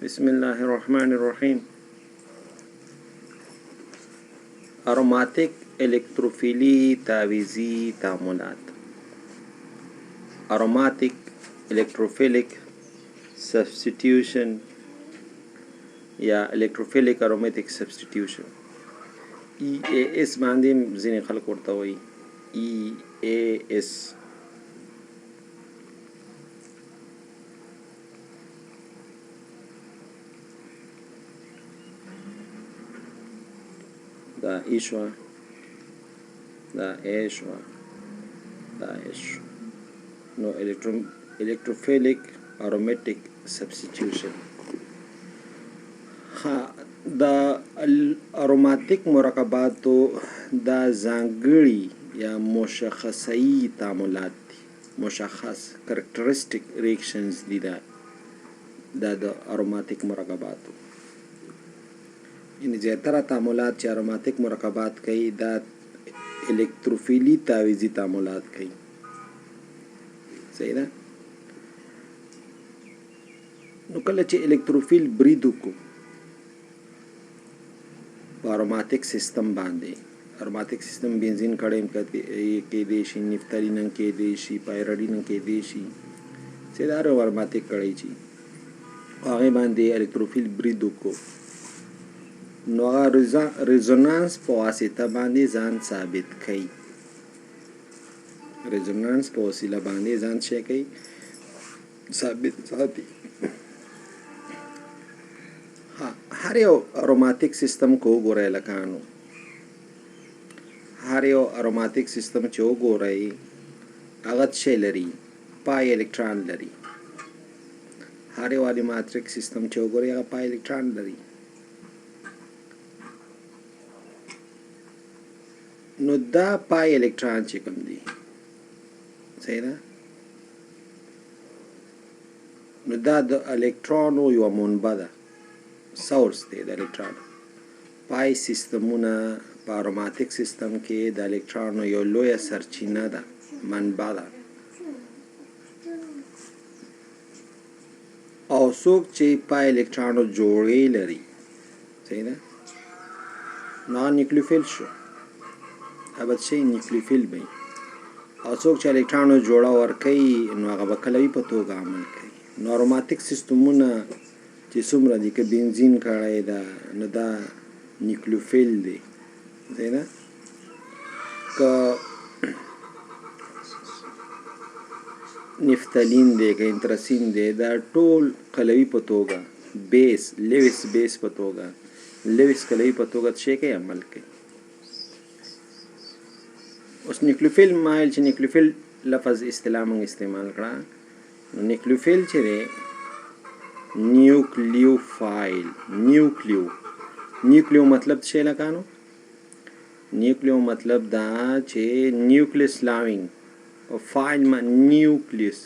بسم الله الرحمن الرحیم. اروماتیک الکتروفیلی تعویضی تعاملات. اروماتیک electrophilic substitution یا electrophilic aromatic substitution EAS باندې ځینې خلک ورته وایي EAS. دا ایشوا دا ایشوا دا ایشوا نو electrophilic aromatic substitution. دا اروماتیک مرکباتو دا ځانګړي یا مشخصي تعاملات دي، مشخص characteristic reactions دي دا د اروماتیک مرکباتو. یعنی زیاتره تعاملات چې اروماتیک مرکبات کوي دا الکتروفیلی تعویضی تعاملات کوي. صحیح ده؟ نو کله چې الکتروفیل برید وکړو په اروماتیک سیستم باندې، اروماتیک سیستم بنزین کړی کېدی شي، نفتالین کېدی شي، پایرډین کېدی شي، چې دا اروماتیک کړی شي، هغې باندې الکتروفیل برید وکړو نو هغه ریزونانس په واسطه باندې ځان ثابت کوي. ریزونانس په وسیله باندې ځان شي کوي ثابت ساتي. هر یو اروماتیک سیستم کو وګورئ لکانو، هر یو اروماتیک سیستم چې وګورئ هغه څه لري؟ پای الکترون لري. هر یو اروماتیک سیستم چې وګورئ هغه پای الکترون لري. نو دا پای الکترون چې کوم دی، صحیح ده؟ نو دا د الکترونو یوه منبع ده، سورس دی د الکترون. پای سیستمونه په اروماتیک سیستم کې د الکترونو یو لویه سرچینه ده، منبع ده. او څوک چې پای الکترونو جوړې لري، صحیح ده؟ نو نیوکلیوفیل شو، ابد شي نیوکلیوفیل وي. او څوک چې الکترونو جوړه ورکوي نو هغه به کلوي په توګه عمل کوي. نو اروماتیک سیستمونه چې څومره دي، که بنزین کړی ده نو دا نیوکلیوفیل دی، صحیح ده؟ که نفتالین دی، که انتراسین دی، دا ټول کلوي په توګه بیس، لیویس بیس په توګه، لیویس کلوي په توګه څه کوي؟ عمل کوي. اوس نیوکلیوفیل مایل چې نیوکلیوفیل لفظ اصطلاح موږ استعمال کړه، نو نیوکلیوفیل چې دی نیوکلیوفایل، نیوکلیو مطلب څه لکانو؟ نیوکلیو مطلب دا چې نیوکلیس لاوینګ، او فایل ما نیوکلیس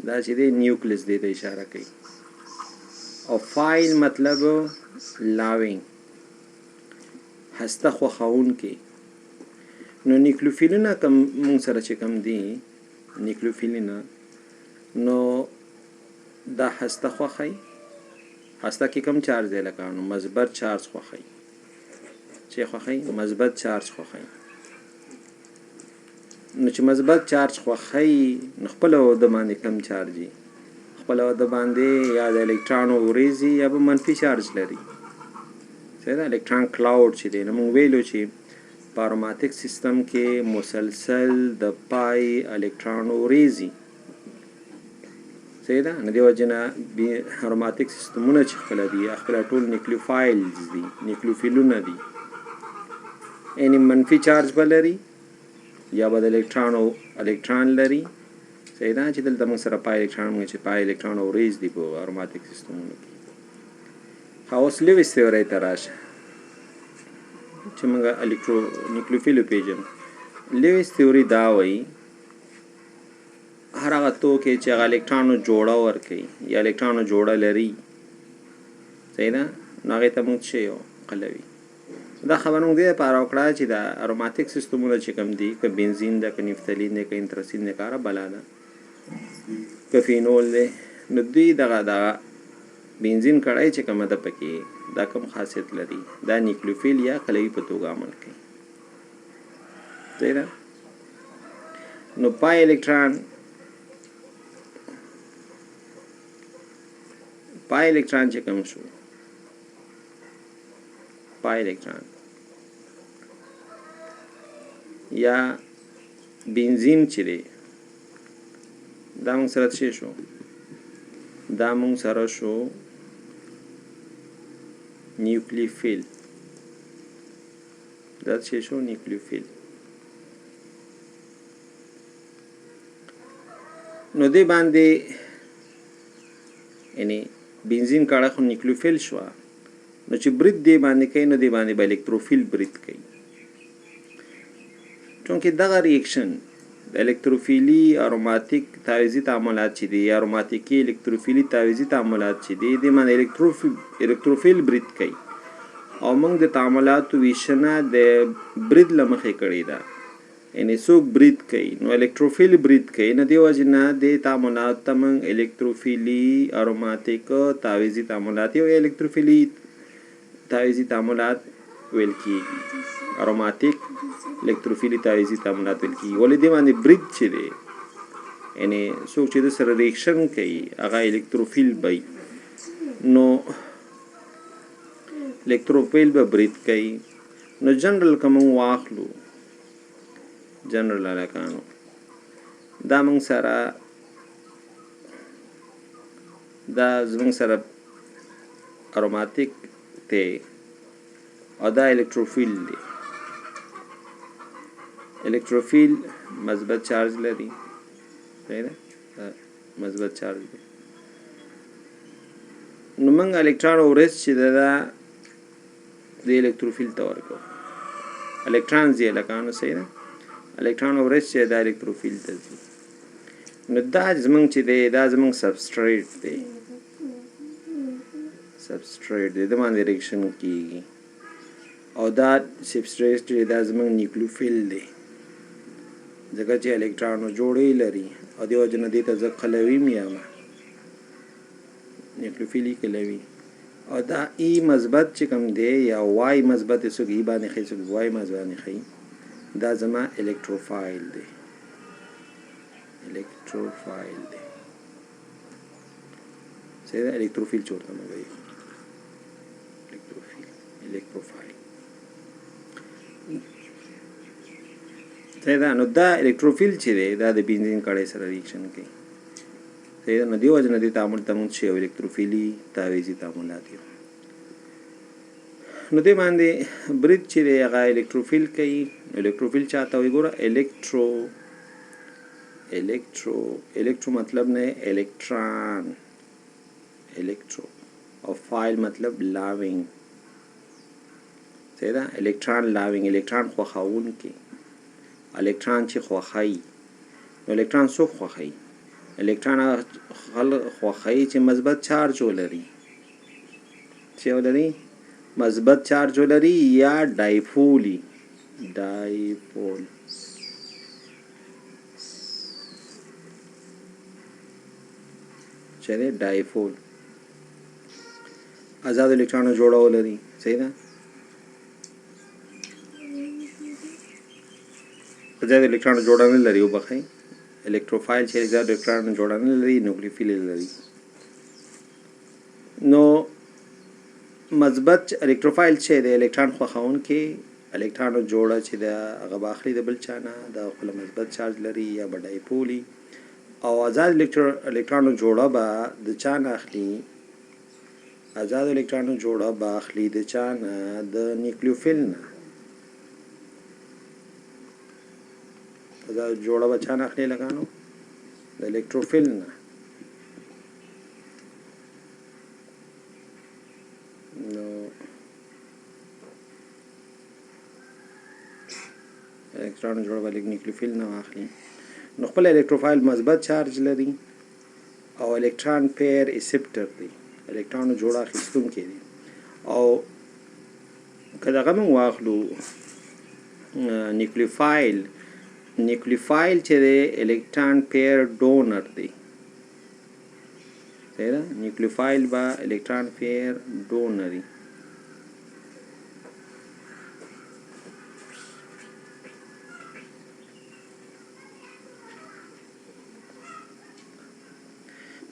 دا چې دی نیوکلیس دی ته اشاره کوي، او فایل مطلب لاوینګ، هسته خوښوونکی. نو نیوکلیوفیلونه کم مونږ سره چې کم دي، نیوکلیوفیلونه نو دا هسته خوښوي. هسته کې کم چارج دی لکانو؟ مثبت چارج خوښوي. چې خوښوي؟ مثبت چارج خوښوي. نو چې مثبت چارج خوښوي نو خپل عهده باندې کم چارج وي، خپل عهده باندې یا د الکترونو وریځي یا به منفي چارج لري. صحیح ده؟ الکترون کلاوډ چې دی، نو موږ ویلو چې په اروماتیک سیستم کې مسلسل د پای الکترونو وریځي، صحیح ده؟ نو دې وجې نه اروماتیک سیستمونه چې خپله دي خپله ټول نیوکلیوفایلز دي، نیوکلیوفیلونه دي. یعنې منفي چارج به لري یا به د الکترون لري، صحیح ده؟ چې دلته موږ سره پای الکترون موږ چې پای الکترون وریځ دي په اروماتیک سیستمونو کې. اوس لیویس تیورۍ ته راشه چې موږ نیوکلیوفیل وپېژنو. لیویس تیوري دا وایي هر هغه توکي چې هغه الکترونو جوړه ورکوي یا الکترونو جوړه لري، صحیح ده؟ نو هغې ته موږ څه یو قلوي. دا خبره موږ دې لپاره وکړه چې د اروماتیک سیستمونه چې کوم دي، که بنزین ده، که نفتالین دی، که انتراسین دی، که بله ده، که فینول دی، نو دوی دغه بنزین کړای چې کومه ده پکې دا کوم خاصیت لري دا نیوکلیوفیل یا قلوي په توګه عمل کوي صحیح ده نو پای الکترون چې کوم شو پای الکترون یا بنزین چې دی دا موږ سره څه شو دا موږ سره شو نیوکلیوفیل دا څه شو نیوکلیوفیل نو دې باندې یعنی بنزین کاړه خو نیوکلیوفیل شو نو چې برید دې باندې کوي نو دې باندې به الکتروفیل برید کوي چونکه دغه ریاکشن د الکتروفیلی اروماتیک تعویضی تعاملات چې دي اروماتیکی الکتروفیلی تعویضی تعاملات چې دي د باندې الکتروفیل برید کوي او موږ د تعاملاتو ویشنه د برید لمخې کړی دا یعنی څوک برید کوي نو الکتروفیل برید کوي نه دی وجنه د تعاملات تمن الکتروفیلی اروماتیک تعویضی تعاملات او الکتروفیلی تعویضی تعاملات ویل کیږي اروماتیک الکتروفیلی تعویضی تعاملات ویل کیږي ولې دی باندې برید چې دی یعنی څوک چې د سره ریاکشن کوي هغه الکتروفیل بای نو الکتروفیل به برید کوي نو جنرال کوم واخلو جنرال علاقانو دا موږ سره اروماتیک ته او دا الکتروفیل دی الکتروفیل مثبت چارج لري صحیح ده مثبت چارج دی نو موږ الکترون اورس چې دا د الکتروفیل ته ورکو الکترون زی لکانو صحیح ده الکترون اورس چې دا الکتروفیل ته ځي نو دا زمونږ چې دی دا زمونږ سبستریټ دی د باندې ریاکشن کیږي او دا سبستریټ دا زمونږ نیوکلیوفیل دی ځکه چې الکترون جوړې لري او دیو جن دې ته ځکه قلوي میامه نیوکلیوفیلی قلوي او دا ای مثبت چې کوم دی یا وای مثبت څه کی باندې خې څه وای مثبت نه خې دا زما الکتروفایل دی سیده الکتروفیل چورته مې وایي الکتروفایل سیده نو دا الکتروفیل چې دی دا د بنزین کړه سره ریاکشن کوي سیده نو دیو جن دي تعامل تمون شی الکتروفیلی تعویضی تعاملات نو دې باندې برید چې دی هغه الکتروفیل کوي الکتروفیل چاته وي ګوره الکترو مطلب نه الکترون الکترو او فایل مطلب لاوینګ څه دا الکترون لاوینګ الکترون خوخاون کې الکترون چې خوخای نو الکترون څو خوخای الکترون خوخای چې مثبت چارج ولري چې ولري مثبت چارج ولري یا ډایپول چره ډایپول آزاد الکترون جوړول لري صحیح ده آزاد الکترون جوړول لري او بخای الکتروفایل چې آزاد الکترون جوړول لري نیوکلیوفیل لري نو مثبت الکتروفایل چې د الکترون خوخون کې الکترون جوړه چې د هغه باخلي د بل چانه د خپل مثبت چارج لري یا ډایپولي او آزاد الکترون جوړه به د چانه اخلي آزاد الکترون جوړه به اخلي د چانه د نیوکلیوفیل نه آزاد جوړه به چانه اخلي لګانو د الکتروفیل نه نو الکترون جوړه به نیوکلیوفیل نه اخلي نو خپل الکتروفایل مثبت چارج لري او الکترون پیر ایسپټر دی الکترون جوړه اخیستون کې دي او کله هغه موږ واخلو نیوکلیوفایل چې د الکترون پیر ډونر دی صحیح ده. نیوکلیوفایل به الکترون پیر ډونري.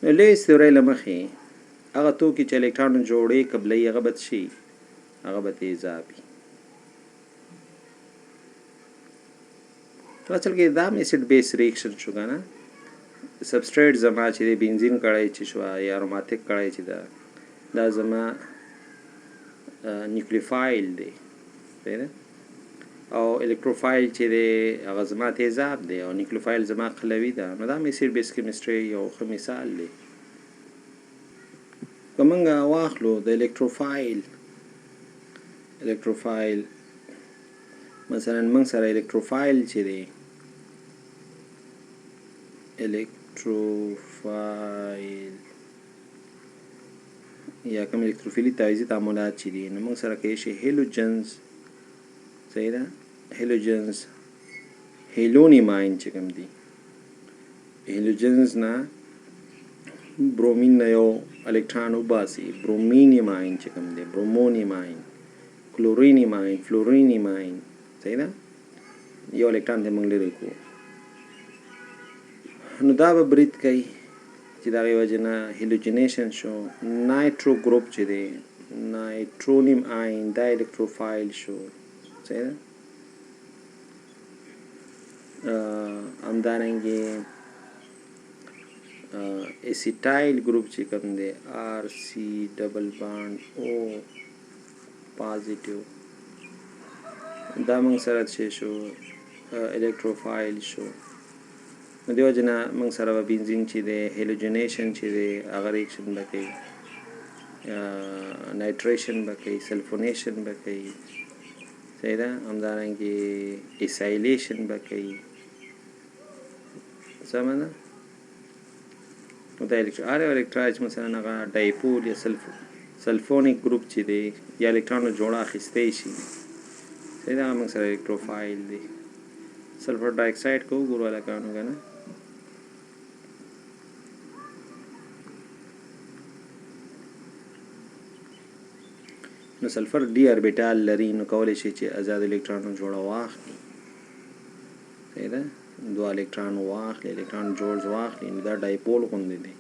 نو لوی استوري له مخې هغه توکي چې الکترون جوړې قبلې هغه به شي هغه به تیزابي. اصل کې دا ایسید بیس ریاکشن شو کنه. سبستریټ زما چې بنزین کړای چې شو یا اروماتیک کړای چې دا زما نیوکلیوفایل دی او الکتروفایل چې دی هغه زما تیزاب دی او نیوکلیوفایل زما قلوي ده. نو دا ایسید بیس کیمستري یو ښه مثال دی. که موږ واخلو د الکتروفایل مثلا موږ سره الکتروفایل چې دی الکتروفایل یا کوم الکتروفیلی تعویضی تعاملات چې دي نو موږ سره کوي شي هیلوجنز. صحیح ده. هیلوجنز هیلونیماین چې کوم دي هیلوجنز نه برومین نه یو الکترون وباسي. برومینیماین چې کوم دی برومونیماین کلورینیماین فلورینیماین. صحیح ده. یو الکترون دې موږ لري کو نو دا به برید کوي چې دا غي وجه نه هیلوجنیشن شو. نایترو ګروپ چې دی نایترونیم آین دا الکتروفایل شو. صحیح ده. همدارنګه اسیټایل ګروپ چې کوم دی آر سی ډبل بانډ او پازیټیو دا موږ سره څه شو الکتروفایل شو. نو دیو جنا موږ سره بنزین چې دی هیلوجنیشن چې دی هغه ریاکشن وکړي نایټریشن وکړي سلفونیشن وکړي. صحیح ده. همدارنګه ایسایلیشن وکړي. سمه نو دا الکترایز مثلا هغه ډایپول یا سلفونیک ګروپ چې دی یا الکترون جوړه اخیستی شي. صحیح ده. موږ سره الکتروفایل دی. سلفر ډای اکساید کو ګورو الکانو کنه نو سلفر डी اوربیټال لري نو کولای شي چې آزاد الکترون جوړه واخلي. صحیح ده. دوه الکترون واخلي الکترون جوړ واخلي نو دا ډایپول غوندې دی.